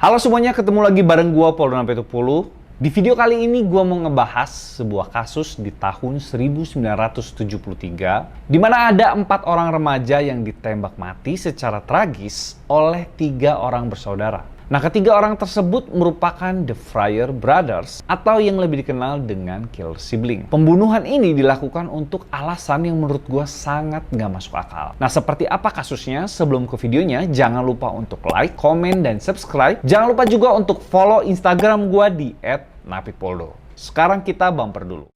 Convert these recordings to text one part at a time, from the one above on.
Halo semuanya, ketemu lagi bareng gua Poldo Nampetupulu. Di video kali ini gua mau ngebahas sebuah kasus di tahun 1973 di mana ada 4 orang remaja yang ditembak mati secara tragis oleh 3 orang bersaudara. Nah, ketiga orang tersebut merupakan The Fryer Brothers atau yang lebih dikenal dengan killer sibling. Pembunuhan ini dilakukan untuk alasan yang menurut gue sangat nggak masuk akal. Nah, seperti apa kasusnya? Sebelum ke videonya, jangan lupa untuk like, komen, dan subscribe. Jangan lupa juga untuk follow Instagram gue di @napitpoldo. Sekarang kita bumper dulu.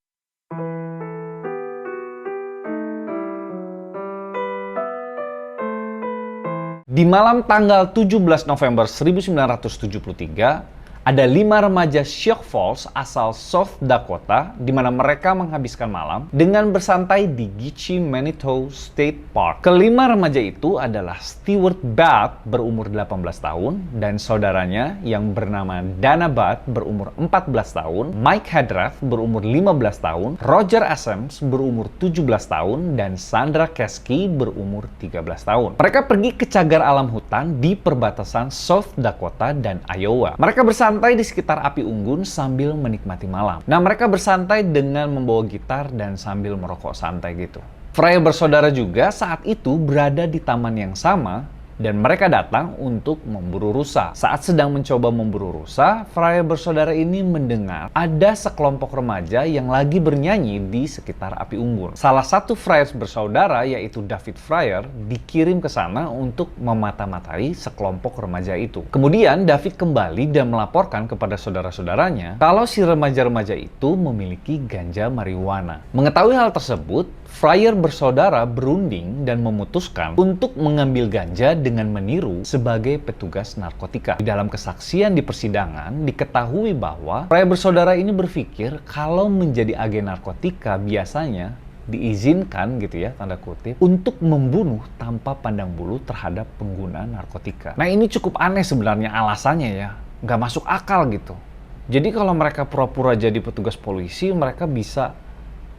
Di malam tanggal 17 November 1973, ada 5 remaja Sioux Falls asal South Dakota di mana mereka menghabiskan malam dengan bersantai di Gitche Manitou State Park. Kelima remaja itu adalah Stewart Bath berumur 18 tahun dan saudaranya yang bernama Dana Bath berumur 14 tahun, Mike Hadrath berumur 15 tahun, Roger Asams berumur 17 tahun, dan Sandra Keski berumur 13 tahun. Mereka pergi ke cagar alam hutan di perbatasan South Dakota dan Iowa. Mereka bersantai di sekitar api unggun sambil menikmati malam. Nah, mereka bersantai dengan membawa gitar dan sambil merokok santai gitu. Fryer bersaudara juga saat itu berada di taman yang sama dan mereka datang untuk memburu rusa. Saat sedang mencoba memburu rusa, Fryer bersaudara ini mendengar ada sekelompok remaja yang lagi bernyanyi di sekitar api unggun. Salah satu Fryer bersaudara, yaitu David Fryer, dikirim ke sana untuk memata-matai sekelompok remaja itu. Kemudian David kembali dan melaporkan kepada saudara-saudaranya kalau si remaja-remaja itu memiliki ganja marijuana. Mengetahui hal tersebut, Fryer bersaudara berunding dan memutuskan untuk mengambil ganja dengan meniru sebagai petugas narkotika. Di dalam kesaksian di persidangan, diketahui bahwa Fryer bersaudara ini berpikir kalau menjadi agen narkotika biasanya diizinkan gitu ya, tanda kutip, untuk membunuh tanpa pandang bulu terhadap pengguna narkotika. Nah, ini cukup aneh sebenarnya alasannya ya, nggak masuk akal gitu. Jadi kalau mereka pura-pura jadi petugas polisi, mereka bisa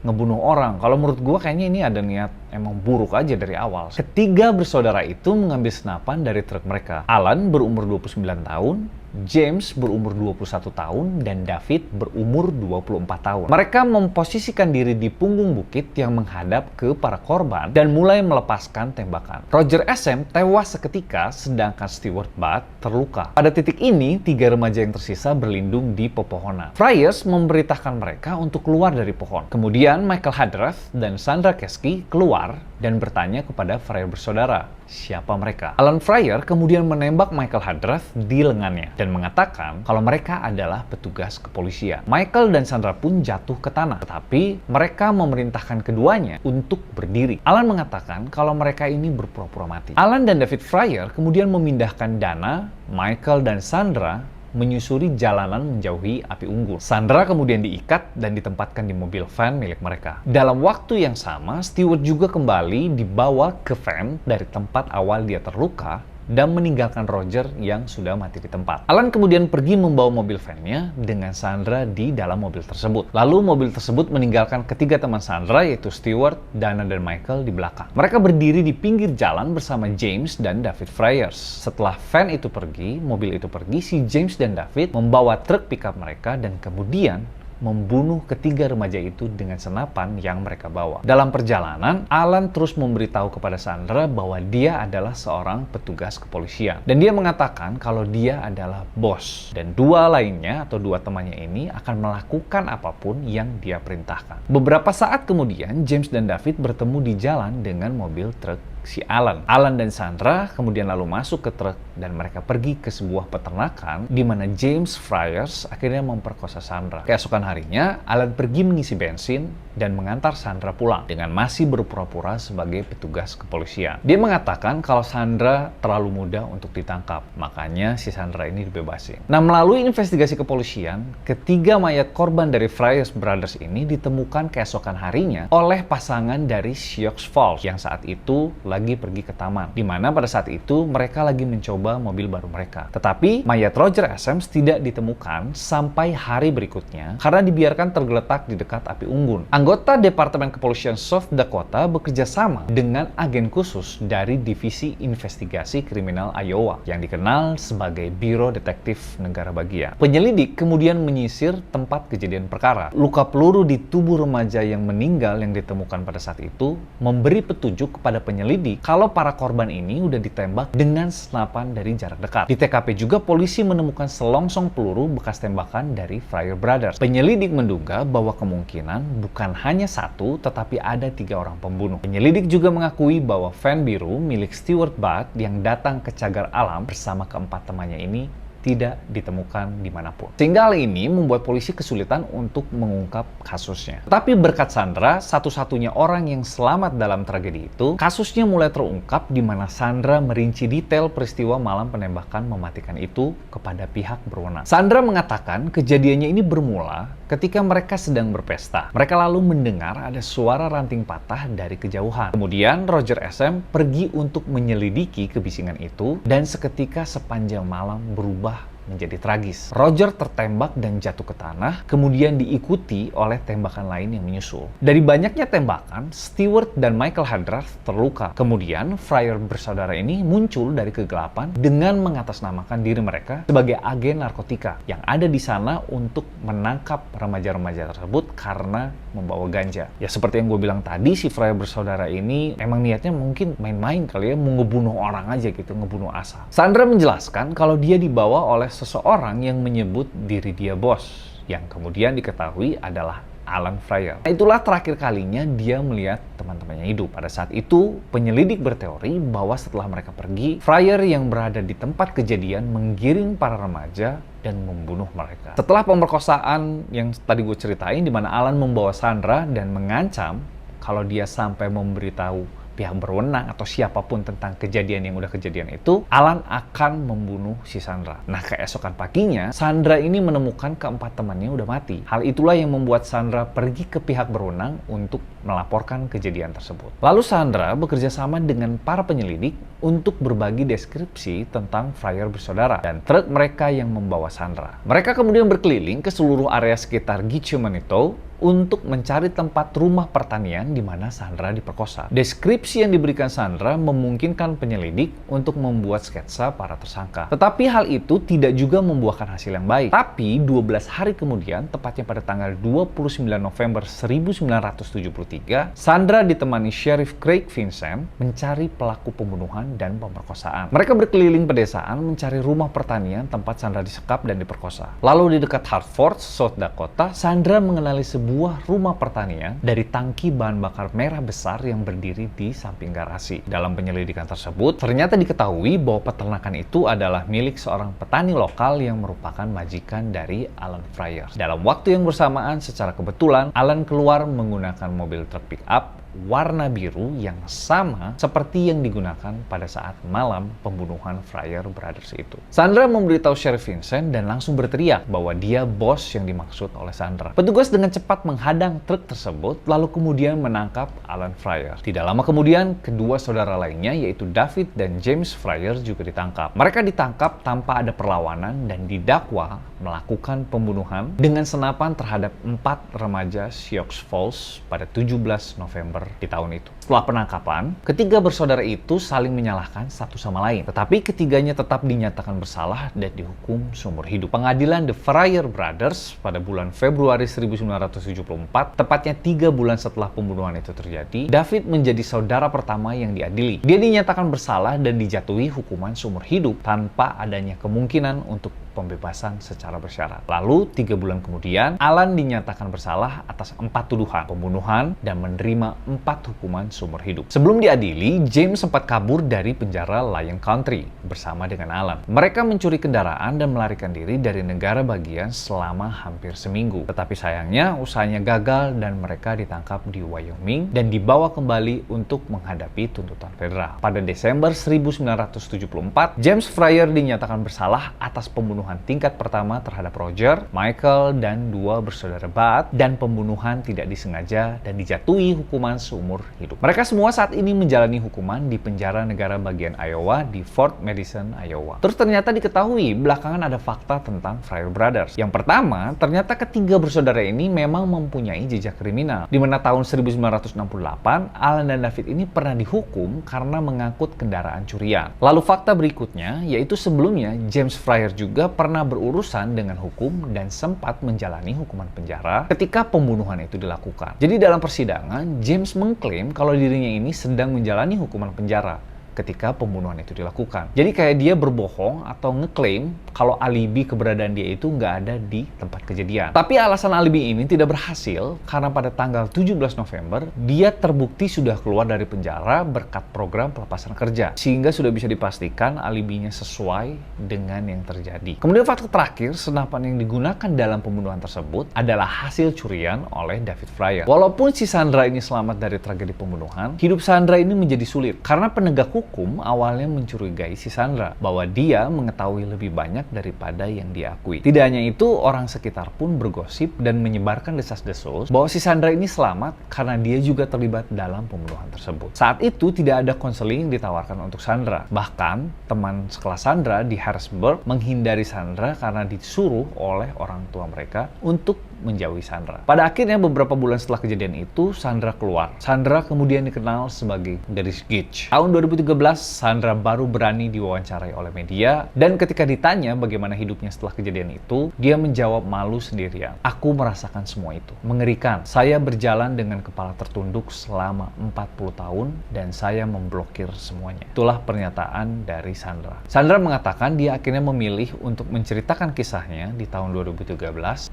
ngebunuh orang. Kalau menurut gue kayaknya ini ada niat emang buruk aja dari awal. Ketiga bersaudara itu mengambil senapan dari truk mereka. Alan berumur 29 tahun, James berumur 21 tahun, dan David berumur 24 tahun. Mereka memposisikan diri di punggung bukit yang menghadap ke para korban dan mulai melepaskan tembakan. Roger SM tewas seketika, sedangkan Stewart Bath terluka. Pada titik ini, 3 remaja yang tersisa berlindung di pepohonan. Fryers memerintahkan mereka untuk keluar dari pohon. Kemudian Michael Hadrath dan Sandra Keski keluar dan bertanya kepada Fryer bersaudara siapa mereka. Alan Fryer kemudian menembak Michael Hadrath di lengannya dan mengatakan kalau mereka adalah petugas kepolisian. Michael dan Sandra pun jatuh ke tanah, tetapi mereka memerintahkan keduanya untuk berdiri. Alan mengatakan kalau mereka ini berpura-pura mati. Alan dan David Fryer kemudian memindahkan Dana, Michael, dan Sandra menyusuri jalanan menjauhi api unggun. Sandra kemudian diikat dan ditempatkan di mobil van milik mereka. Dalam waktu yang sama, Stewart juga kembali dibawa ke van dari tempat awal dia terluka dan meninggalkan Roger yang sudah mati di tempat. Alan kemudian pergi membawa mobil van-nya dengan Sandra di dalam mobil tersebut. Lalu mobil tersebut meninggalkan ketiga teman Sandra, yaitu Stewart, Dana, dan Michael di belakang. Mereka berdiri di pinggir jalan bersama James dan David Fryers. Setelah van itu pergi, mobil itu pergi, si James dan David membawa truk pickup mereka dan kemudian membunuh ketiga remaja itu dengan senapan yang mereka bawa. Dalam perjalanan, Alan terus memberitahu kepada Sandra bahwa dia adalah seorang petugas kepolisian. Dan dia mengatakan kalau dia adalah bos. Dan 2 lainnya atau 2 temannya ini akan melakukan apapun yang dia perintahkan. Beberapa saat kemudian, James dan David bertemu di jalan dengan mobil truk si Alan. Alan dan Sandra kemudian lalu masuk ke truk dan mereka pergi ke sebuah peternakan di mana James Fryers akhirnya memperkosa Sandra. Keesokan harinya, Alan pergi mengisi bensin dan mengantar Sandra pulang dengan masih berpura-pura sebagai petugas kepolisian. Dia mengatakan kalau Sandra terlalu mudah untuk ditangkap, makanya si Sandra ini dibebasin. Nah, melalui investigasi kepolisian, ketiga mayat korban dari Fryers Brothers ini ditemukan keesokan harinya oleh pasangan dari Sioux Falls yang saat itu lagi pergi ke taman, di mana pada saat itu mereka lagi mencoba mobil baru mereka. Tetapi mayat Roger Essems tidak ditemukan sampai hari berikutnya karena dibiarkan tergeletak di dekat api unggun. Anggota Departemen Kepolisian South Dakota bekerja sama dengan agen khusus dari Divisi Investigasi Kriminal Iowa yang dikenal sebagai Biro Detektif Negara Bagian. Penyelidik kemudian menyisir tempat kejadian perkara. Luka peluru di tubuh remaja yang meninggal yang ditemukan pada saat itu memberi petunjuk kepada penyelidik kalau para korban ini udah ditembak dengan senapan dari jarak dekat. Di TKP juga polisi menemukan selongsong peluru bekas tembakan dari Fryer Brothers. Penyelidik menduga bahwa kemungkinan bukan hanya satu, tetapi ada 3 orang pembunuh. Penyelidik juga mengakui bahwa van biru milik Stewart Budd yang datang ke cagar alam bersama keempat temannya ini tidak ditemukan dimanapun. Sehingga hal ini membuat polisi kesulitan untuk mengungkap kasusnya. Tapi berkat Sandra, satu-satunya orang yang selamat dalam tragedi itu, kasusnya mulai terungkap di mana Sandra merinci detail peristiwa malam penembakan mematikan itu kepada pihak berwenang. Sandra mengatakan kejadiannya ini bermula ketika mereka sedang berpesta. Mereka lalu mendengar ada suara ranting patah dari kejauhan. Kemudian Roger Essems pergi untuk menyelidiki kebisingan itu dan seketika sepanjang malam berubah menjadi tragis. Roger tertembak dan jatuh ke tanah, kemudian diikuti oleh tembakan lain yang menyusul. Dari banyaknya tembakan, Stewart dan Michael Hadrath terluka. Kemudian, Fryer bersaudara ini muncul dari kegelapan dengan mengatasnamakan diri mereka sebagai agen narkotika yang ada di sana untuk menangkap remaja-remaja tersebut karena membawa ganja. Ya seperti yang gue bilang tadi, si Fryer bersaudara ini emang niatnya mungkin main-main kali ya, mau ngebunuh orang aja gitu, ngebunuh asal. Sandra menjelaskan kalau dia dibawa oleh seseorang yang menyebut diri dia bos, yang kemudian diketahui adalah Alan Fryer. Itulah terakhir kalinya dia melihat teman-temannya hidup. Pada saat itu, penyelidik berteori bahwa setelah mereka pergi, Fryer yang berada di tempat kejadian menggiring para remaja dan membunuh mereka. Setelah pemerkosaan yang tadi gue ceritain, di mana Alan membawa Sandra dan mengancam kalau dia sampai memberitahu pihak berwenang atau siapapun tentang kejadian yang udah kejadian itu, Alan akan membunuh si Sandra. Nah, keesokan paginya, Sandra ini menemukan keempat temannya udah mati. Hal itulah yang membuat Sandra pergi ke pihak berwenang untuk melaporkan kejadian tersebut. Lalu Sandra bekerja sama dengan para penyelidik untuk berbagi deskripsi tentang Fryer bersaudara dan truk mereka yang membawa Sandra. Mereka kemudian berkeliling ke seluruh area sekitar Gitche Manitou untuk mencari tempat rumah pertanian di mana Sandra diperkosa. Deskripsi yang diberikan Sandra memungkinkan penyelidik untuk membuat sketsa para tersangka. Tetapi hal itu tidak juga membuahkan hasil yang baik. Tapi 12 hari kemudian, tepatnya pada tanggal 29 November 1973, Sandra ditemani Sheriff Craig Vincent mencari pelaku pembunuhan dan pemerkosaan. Mereka berkeliling pedesaan mencari rumah pertanian tempat Sandra disekap dan diperkosa. Lalu di dekat Hartford, South Dakota, Sandra mengenali sebuah rumah pertanian dari tangki bahan bakar merah besar yang berdiri di samping garasi. Dalam penyelidikan tersebut, ternyata diketahui bahwa peternakan itu adalah milik seorang petani lokal yang merupakan majikan dari Alan Fryer. Dalam waktu yang bersamaan, secara kebetulan, Alan keluar menggunakan mobil truk pick-up warna biru yang sama seperti yang digunakan pada saat malam pembunuhan Fryer Brothers itu. Sandra memberitahu Sheriff Vincent dan langsung berteriak bahwa dia bos yang dimaksud oleh Sandra. Petugas dengan cepat menghadang truk tersebut lalu kemudian menangkap Alan Fryer. Tidak lama kemudian, kedua saudara lainnya yaitu David dan James Fryer juga ditangkap. Mereka ditangkap tanpa ada perlawanan dan didakwa melakukan pembunuhan dengan senapan terhadap 4 remaja Sioux Falls pada 17 November di tahun itu. Setelah penangkapan, ketiga bersaudara itu saling menyalahkan satu sama lain. Tetapi ketiganya tetap dinyatakan bersalah dan dihukum seumur hidup. Pengadilan The Fryer Brothers pada bulan Februari 1974, tepatnya 3 bulan setelah pembunuhan itu terjadi, David menjadi saudara pertama yang diadili. Dia dinyatakan bersalah dan dijatuhi hukuman seumur hidup tanpa adanya kemungkinan untuk pembebasan secara bersyarat. Lalu 3 bulan kemudian, Alan dinyatakan bersalah atas 4 tuduhan pembunuhan dan menerima 4 hukuman seumur hidup. Sebelum diadili, James sempat kabur dari penjara Lyon County bersama dengan Alan. Mereka mencuri kendaraan dan melarikan diri dari negara bagian selama hampir seminggu. Tetapi sayangnya, usahanya gagal dan mereka ditangkap di Wyoming dan dibawa kembali untuk menghadapi tuntutan federal. Pada Desember 1974, James Fryer dinyatakan bersalah atas pembunuhan pembunuhan tingkat pertama terhadap Roger, Michael, dan 2 bersaudara Bud, dan pembunuhan tidak disengaja dan dijatuhi hukuman seumur hidup. Mereka semua saat ini menjalani hukuman di penjara negara bagian Iowa di Fort Madison, Iowa. Terus ternyata diketahui belakangan ada fakta tentang Fryer Brothers. Yang pertama, ternyata ketiga bersaudara ini memang mempunyai jejak kriminal, di mana tahun 1968, Alan dan David ini pernah dihukum karena mengangkut kendaraan curian. Lalu fakta berikutnya, yaitu sebelumnya James Fryer juga pernah berurusan dengan hukum dan sempat menjalani hukuman penjara ketika pembunuhan itu dilakukan. Jadi dalam persidangan, James mengklaim kalau dirinya ini sedang menjalani hukuman penjara ketika pembunuhan itu dilakukan. Jadi kayak dia berbohong atau ngeklaim kalau alibi keberadaan dia itu nggak ada di tempat kejadian. Tapi alasan alibi ini tidak berhasil karena pada tanggal 17 November, dia terbukti sudah keluar dari penjara berkat program pelepasan kerja. Sehingga sudah bisa dipastikan alibinya sesuai dengan yang terjadi. Kemudian fakta terakhir, senapan yang digunakan dalam pembunuhan tersebut adalah hasil curian oleh David Fryer. Walaupun si Sandra ini selamat dari tragedi pembunuhan, hidup Sandra ini menjadi sulit karena penegak hukum awalnya mencurigai si Sandra bahwa dia mengetahui lebih banyak daripada yang diakui. Tidak hanya itu, orang sekitar pun bergosip dan menyebarkan desas-desus bahwa si Sandra ini selamat karena dia juga terlibat dalam pembunuhan tersebut. Saat itu tidak ada konseling yang ditawarkan untuk Sandra. Bahkan teman sekelas Sandra di Harrisburg menghindari Sandra karena disuruh oleh orang tua mereka untuk menjauhi Sandra. Pada akhirnya beberapa bulan setelah kejadian itu, Sandra keluar. Sandra kemudian dikenal sebagai gadis Gitch. Tahun 2013, Sandra baru berani diwawancarai oleh media, dan ketika ditanya bagaimana hidupnya setelah kejadian itu, dia menjawab malu sendirian. Aku merasakan semua itu. Mengerikan. Saya berjalan dengan kepala tertunduk selama 40 tahun, dan saya memblokir semuanya. Itulah pernyataan dari Sandra. Sandra mengatakan dia akhirnya memilih untuk menceritakan kisahnya di tahun 2013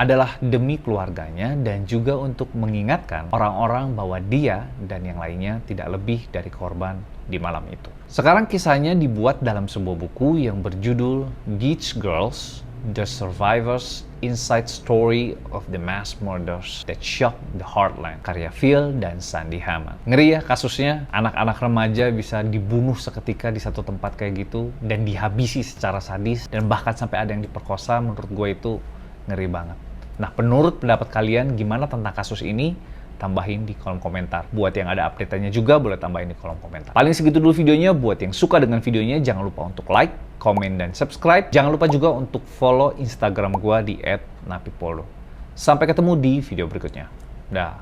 adalah demi keluarganya dan juga untuk mengingatkan orang-orang bahwa dia dan yang lainnya tidak lebih dari korban di malam itu. Sekarang kisahnya dibuat dalam sebuah buku yang berjudul Gitch Girls: The Survivors Inside Story of the Mass Murders That Shocked the Heartland, karya Phil dan Sandy Hammond. Ngeri ya kasusnya, anak-anak remaja bisa dibunuh seketika di satu tempat kayak gitu dan dihabisi secara sadis dan bahkan sampai ada yang diperkosa. Menurut gue itu ngeri banget. Nah, menurut pendapat kalian gimana tentang kasus ini? Tambahin di kolom komentar. Buat yang ada update-nya juga boleh tambahin di kolom komentar. Paling segitu dulu videonya. Buat yang suka dengan videonya, jangan lupa untuk like, komen, dan subscribe. Jangan lupa juga untuk follow Instagram gua di @napipolo. Sampai ketemu di video berikutnya. Dah.